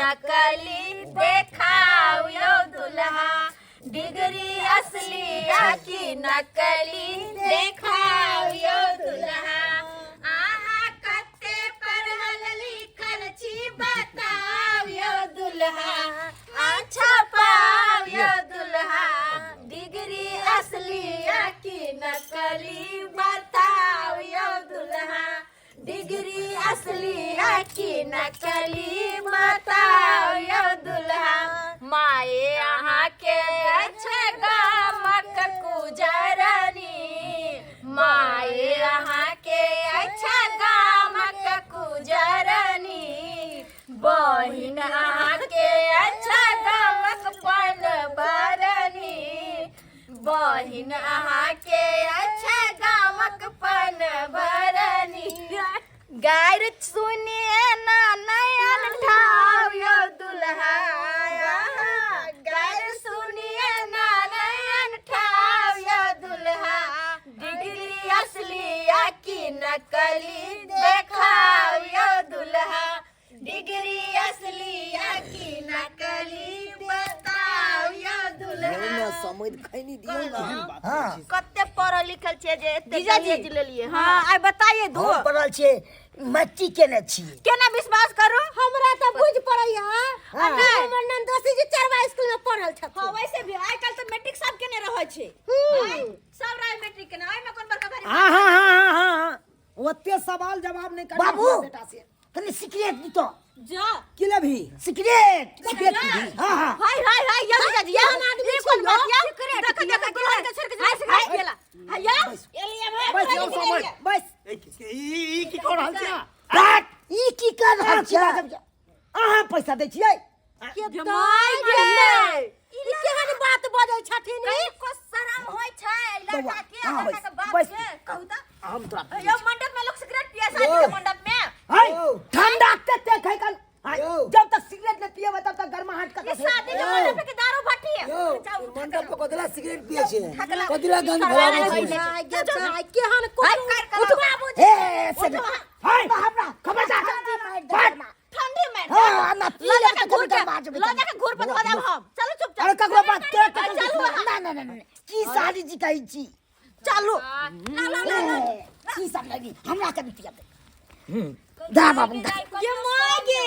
नकली देखाओ यो दुल्हा डिग्री असली की नकली देखाओ यो दुल्हा आहा कत्ते पढ़ल लिखल छी बताओ यो दुल्हा अच्छा पाओ यो दुल्हा डिग्री असली की नकली बताओ यो दुल्हा डिग्री असली की नकली बताओ यो दुल्हा माए यहाँ के अच्छे गामक कुजरनी माए यहाँ के अच्छा गामक कुजरनी बहिन यहाँ के अच्छा गामक पन बरनी बहिन यहाँ के अच्छा गामक पन बरनी गायर सुनिए ना नयन ठाव यो दुल्हा गायर सुनिए ना नयन ठाव यो दुल्हा डिग्री असली की नकली देखाओ यो दुल्हा डिग्री असली की नकली बताओ यो दुल्हा समझ खैनी दियो ना। हां कत्ते पढ़ल लिखल छे जे एते जीजाजी ले लिए हां आइ बताइए दो हम पढ़ल छे मच्ची केने छी केना विश्वास करू हमरा त बुझ पड़ैया आ हमर नंदोसी जी 4 स्कूल में पढ़ल छ हां वैसे भी आइ काल त मैट्रिक सब केने रहै छे सब राय मैट्रिक केने आइ में कोन बड़का भारी हां ओते सवाल जवाब नहीं कर बाबू बेटा से तने सिगरेट दी तो जा किले भी सिगरेट हां हां हाय हाय हाय या जीजाजी या आदमी कोन बात या देख के किला के छोड़ के जा सिगरेट गेला हाय एलिया बस यो समझ बस ई की कर रहल छी बात ई की कर रहल छी अहाँ पैसा दै छियै के जमाई गे ई केहन बात बजै छथिन को शरम होय छै लड़का के लड़का के बाप बस। के कहू त हम तोरा यो मंडप में लोग सिगरेट पिए शादी के मंडप में हाय ठंडा के ते खाइ कल जब तक सिगरेट न पिएबे तब तक गरमाहट का ये शादी के मंडप के दारू भट्टी है मंडप पे कदला सिगरेट पिए छे कदला गंध फैलावे छे केहन को उठवा बुझ ए से हाय हमरा खबरदार ठंडी में हां ना पी ले तो घूर कभी के बाज लो जाके घूर पर धो देब हम चलो चुपचाप अरे ककरो बात के चलू ना ना ना की साली जी कहै छी चलू ना की सब लगी हमरा के भी पिया दे दा बाबू दा ये मागे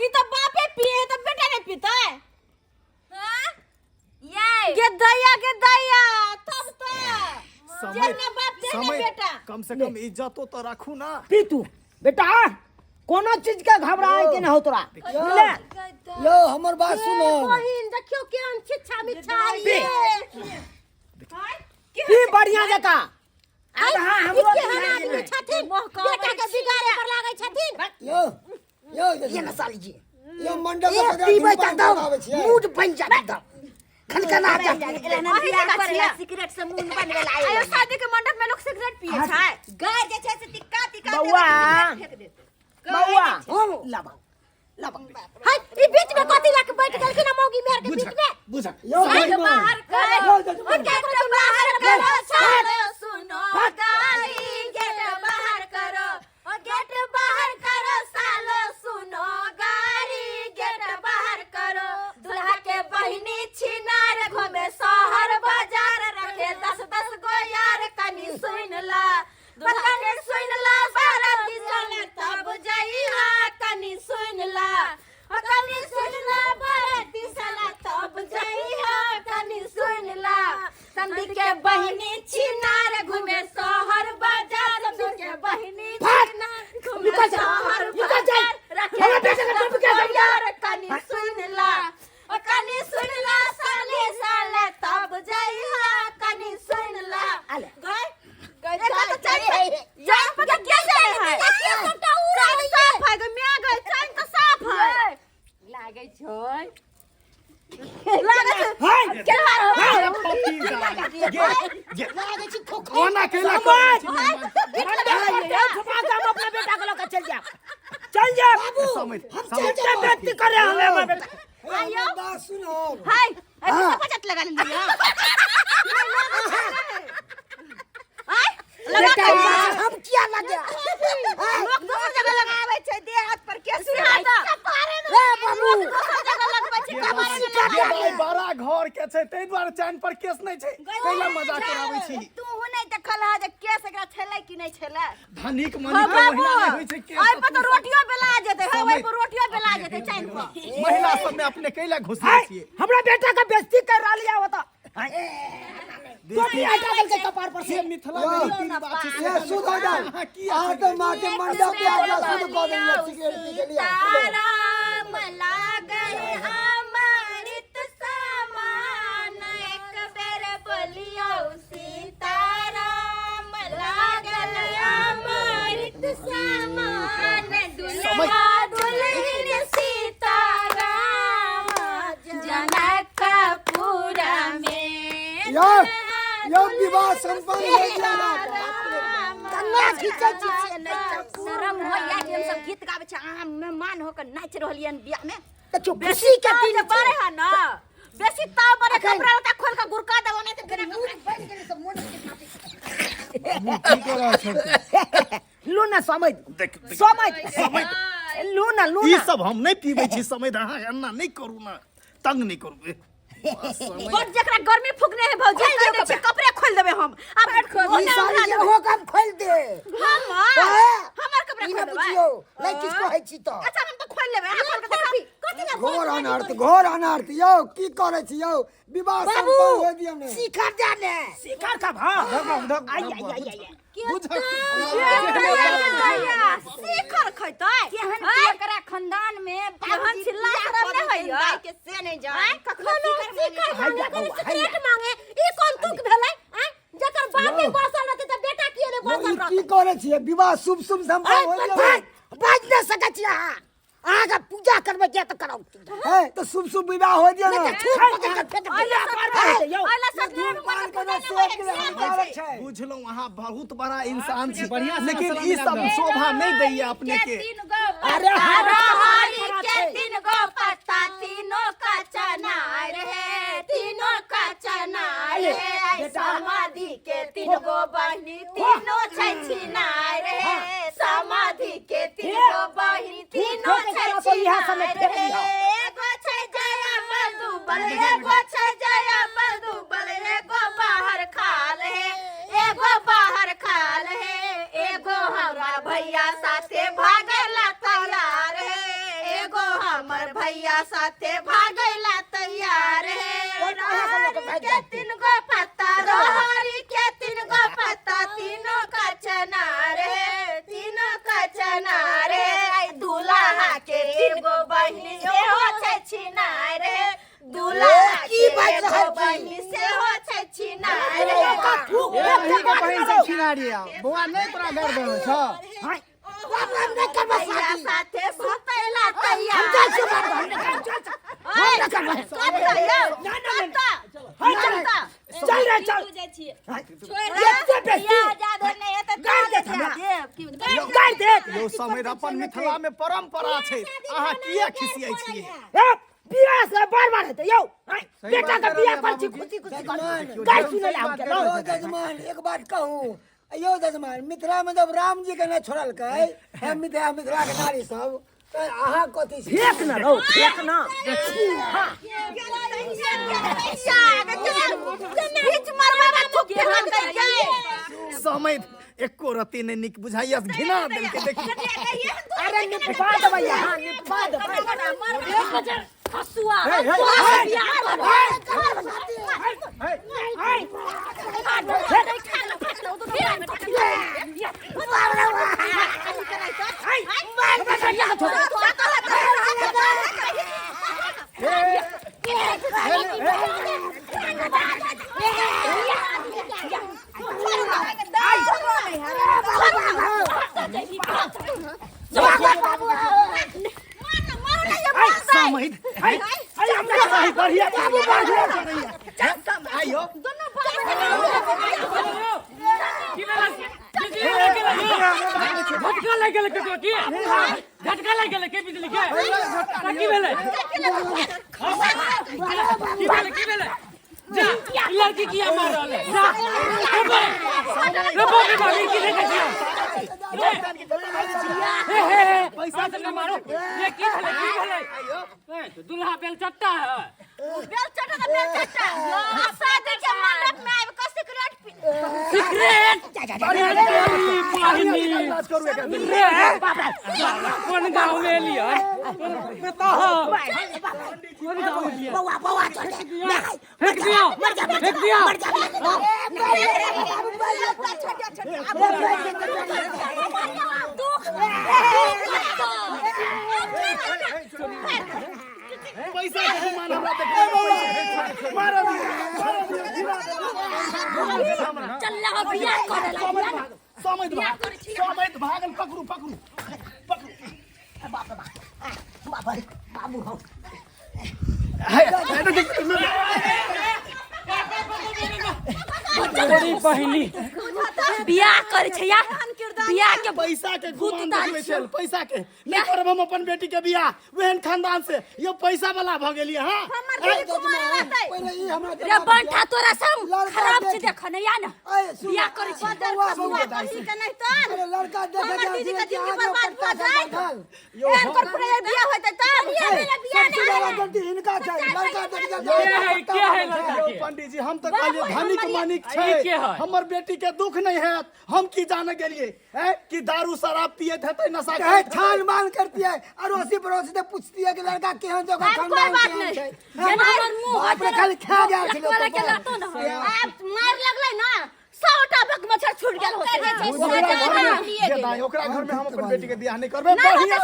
ई तो बापे पिए तो बेटा नहीं पीता है हां ये के दया तब तो जेना बाप तेने बेटा कम से कम इज्जत तो रखू ना पी तू बेटा कोनो चीज के घबराए के न हो तोरा ले लो हमर बात सुनो बहिन देखियो केहन शिक्षा मिठाई पी बढ़िया जका अब हां हमरो केहन आदमी छथिन बेटा के बिगाड़े पर लागै छथिन यो ये ना साली जी यो मंडप ये पे पीबे त दम मूड बन जा दम खनखना जा सिगरेट से मुंह बनवे ला आयो शादी के मंडप में लोग सिगरेट पिए छै गाय जे छै से टिक्का बौआ लाबा हाय ई बीच में कथि लाके बैठ गेल कि ना मौगी मेर के बीच में बुझा यो बाहर करो गेट बाहर करो सालो सुनो गाई गेट बाहर करो गेट बाहर करो सालो सुनो गाड़ी गेट बाहर करो दुल्हा के बहिनी छिनार घूमे शहर बाजार रखे 10 गो यार कनी सुन ला कनी सुन ला बाराती चले तब जइहा कनी सुन ला कनी सुन ला बाराती चले तब जइहा कनी सुन ला संदी के बहिनी छिनार घूमे शहर बाजार संदी के बहिनी छिनार घूमे शहर बाजार रखे यार कनी सुन ला साले साले तब जइहा कनी सुन ला गए यहाँ पर क्या चल रहा है साफ है गए मैं गए चैन तो साफ है लागे छोय लागे क्या लागे छी खोखो ओना केला अपने बेटा को लेकर चल जा समझ क्या व्यक्ति कर रहे हैं हमें बेटा आयो बात सुनो हाय ऐसे पचत लगा लेंगे बेटा हम क्या लगे लोग दूसरी जगह लगावे छै देह हाथ पर के सुना ए बम छै तै द्वारे चैन पर केस नहीं छै कैला मजाक कराबै छी तू नहीं देखल है जे केस एकरा छेलै कि नहीं छेलै धनिक मनिक महिला नहीं होय छै केस ओइ पर तो रोटियो बेला जेतै है ओइ पर रोटियो बेला जेतै चैन पर महिला सब में अपने कैला घुसियै छियै हमरा बेटा का बेइज्जती कर रहलिया होता तोरी हटा दल के कपार पर से ये मिथिला में रीति रिवाज छै ये सुध हो जाओ आ तो मां के मंडप पे आके सुध कह देलिए सिगरेट पी के लिए राम लागल अमृत समान एक बेर बोलियो सीताराम लागल अमृत समान दुल्हा दुल्हन सीताराम जनकपुर में यो विवाह संपन्न हो गया ना कन्या खींचे से नहीं शरम हो या कि हम सब गीत गाबै छै अहाँ मेहमान होकर नाच रहलियन बियाह में तो चुप खुशी के दिन बड़े है ना बेसी ताव बड़े कपड़ा लता खोल के गुरका देबो नहीं तो फिर लूना समझ लूना ई सब हम नहीं पीबै छी समझ अहाँ एना नहीं करू ना तंग नहीं करू बड़ जकरा गर्मी फुकने है भौजी कह दे छै कपड़े खोल देबे हम अब ई सारी ये हो काम खोल दे हमर कपड़े ई खोल ना देबे बुझियो नहीं किसको है छी तो अच्छा हम तो खोल लेबे अहाँ खोल के देखा कथि ना घोर अनर्थ यो की करे छी यो विवाह संपन्न हो दियो ने शिखर जाने शिकार का भाव आई शिखर खैतै केहन एकरा खानदान में केहन चिल्ला शरम नहीं होइयो गाय के से नहीं जाय कखनो शिखर मांगे सिगरेट मांगे ई कोन तुक भेलै जकर बापे बसल रहते त बेटा किए ने बसल रहते की करे छी विवाह शुभ शुभ संपन्न हो दियो बाज न सकै छी अहाँ आगा पूजा करबै जे त कराउ है तो शुभ शुभ विवाह हो दियो ना बुझलौं अहाँ बहुत बड़ा इंसान छी बढ़िया लेकिन ई सब शोभा नहीं दैय अपने के अरे हरी के तीन गो पत्ता तीनों का चनार है तीनों का चनार है समाधि के तीन गो बहिनी तीनों छै छिनार है समाधि के तीन गो बहिनी तीनों छै छिनार है एगो छै जया बलदुबल एगो छै जया बलदुबल एगो बाहर खाल है एगो बाहर खाल है एगो हमरा भैया साथे भागेला तैयार है एगो हमर भैया साथे भागेला तैयार है रहरी के तीन गो पत्ता रहरी के तीन गो पत्ता तीनों का चनार है तीनों का चनार है दूल्हा के तीन गो बहिनी सेहो छै छिनार है दूल्हा की एगो बहिनी सेहो छै छिनार है छिनारिया बौआ नहीं तोरा घर देबै छ भैया साथे भतैला तैयार चल रे चल गाय दे यो समय अपन मिथिला में परंपरा छै अहाँ किया खिसियै छियै बियाह से बार हेतै यौ बेटा का बियाह कर छी खुशी गाय सुनै ला हम के यो जजमान एक बात कहूं यो जजमान मिथिला में जब राम जी के न छोड़ल कै हम मिथिला के नारी सब तो अहाँ कथि छी फेक न रहो फेक न समय एको रति ने निक बुझाइया घिना देल के देखी अरे निपा देबै यहां निपा देबै हसुआ बढ़िया आइयो झटका लग गेल के की झटका लग गेल के बिजली के की भेले की भेले जा लड़की किया मार रहले जा रे बाबू की देखे छी हे पैसा से मारो ये की भले दुल्हा बेल चट्टा है बेल चट्टा तो बेल चट्टा शादी के मंडप में आइब के सिगरेट सिगरेट कौन गाँव में लिया बताओ कौन गाँव में लिया फेंक दिया फेंक दिया पैसा के गुमान हमरा देख मारो चल्ला बियाह करे ला समझ भागल पकड़ू बाबू हो बड़ी पहली बियाह करे छै या बियाह के पैसा के गुमान देखले छल पैसा के नहीं करब हम अपन बेटी के बियाह वेहन खानदान से यो पैसा वाला भ गेलिए हां पहले ई हमरा रे बंठा तोरा सब खराब देख। चीज देख न या न बियाह करे छै बउआ कहि के नहीं तो अरे लड़का देखे हमर दीदी के जिंदगी बर्बाद भ जाए जाए एन कर पूरे बियाह होतै त बियाह सबसे ज्यादा गलती इनका छै लड़का देख के क्या है लड़का यो के पंडित जी हम तो कहलिए धनिक मानिक ई के छै है? हमर बेटी के दुख नहीं है हम की जाने गेलिए हैं कि दारू शराब पिए थे नशा है करत छान मान करती है अड़ोसी पड़ोसी से पूछती है कि लड़का केहन जगह कोई खानदान बात केहन नहीं छै जेना हमर मुंह बाप रे खाली खा जाए छै तोरा के लातो न अब मार लगलै ना 100टा बक मच्छर छूट गेल ओकरा घर में हम अपन बेटी के बियाह नहीं करबे बढ़िया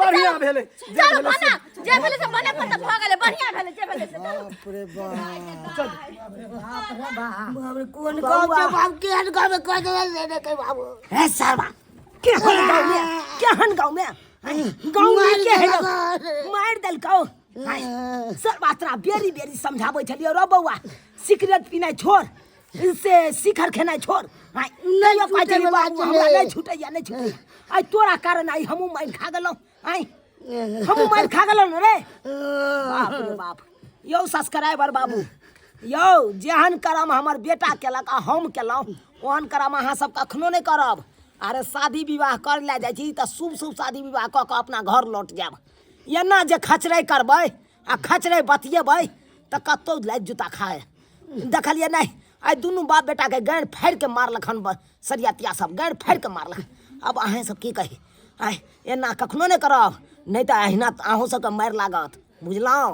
बढ़िया भेले चल बना जे भेले से बने पर भ गेलै बढ़िया भेले जे भेले से बाप रे बाप कौन गाँव के बाबू केहन गाँव में कह दे के बाबू है सारा केहन गाँव में गाँव में के है मार दल को सब बातरा बेरी बेरी समझाबै छलियो रो बौआ सिगरेट पीनाइ छोड़ से शिखर खेनाइ छोड़ नहीं पाछे बाबू हमरा नहीं छूटैया नहीं छूटैया आई तोरा कारण आई हमहू मार खा गेलौ आई हमहू मार खा गेलौ रे बाप रे बाप यौ सब्सक्राइबर बाबू यौ जेहन करम हमर बेटा केलक आ हम केलहुँ ओहन करम अहाँ सब कखनो नहीं करब अरे शादी विवाह कर ले जाइ छी तऽ शुभ शुभ शादी विवाह कऽ कऽ अपना घर लौट जायब एना जे खचरै करबै आ खचरै बतियेबै तऽ कतौ लाइट जूता खाए देखलिए नहीं आई दुनू बाप बेटा के गाड़ि फाड़ि के मारलक हन सरियतिया सब गाड़ि फाड़ि के मारलक अब अहें सब की कही आई एना कखनो नहीं करब नहीं तऽ अहिना अहूँ सबके मारि लागत बुझलहुँ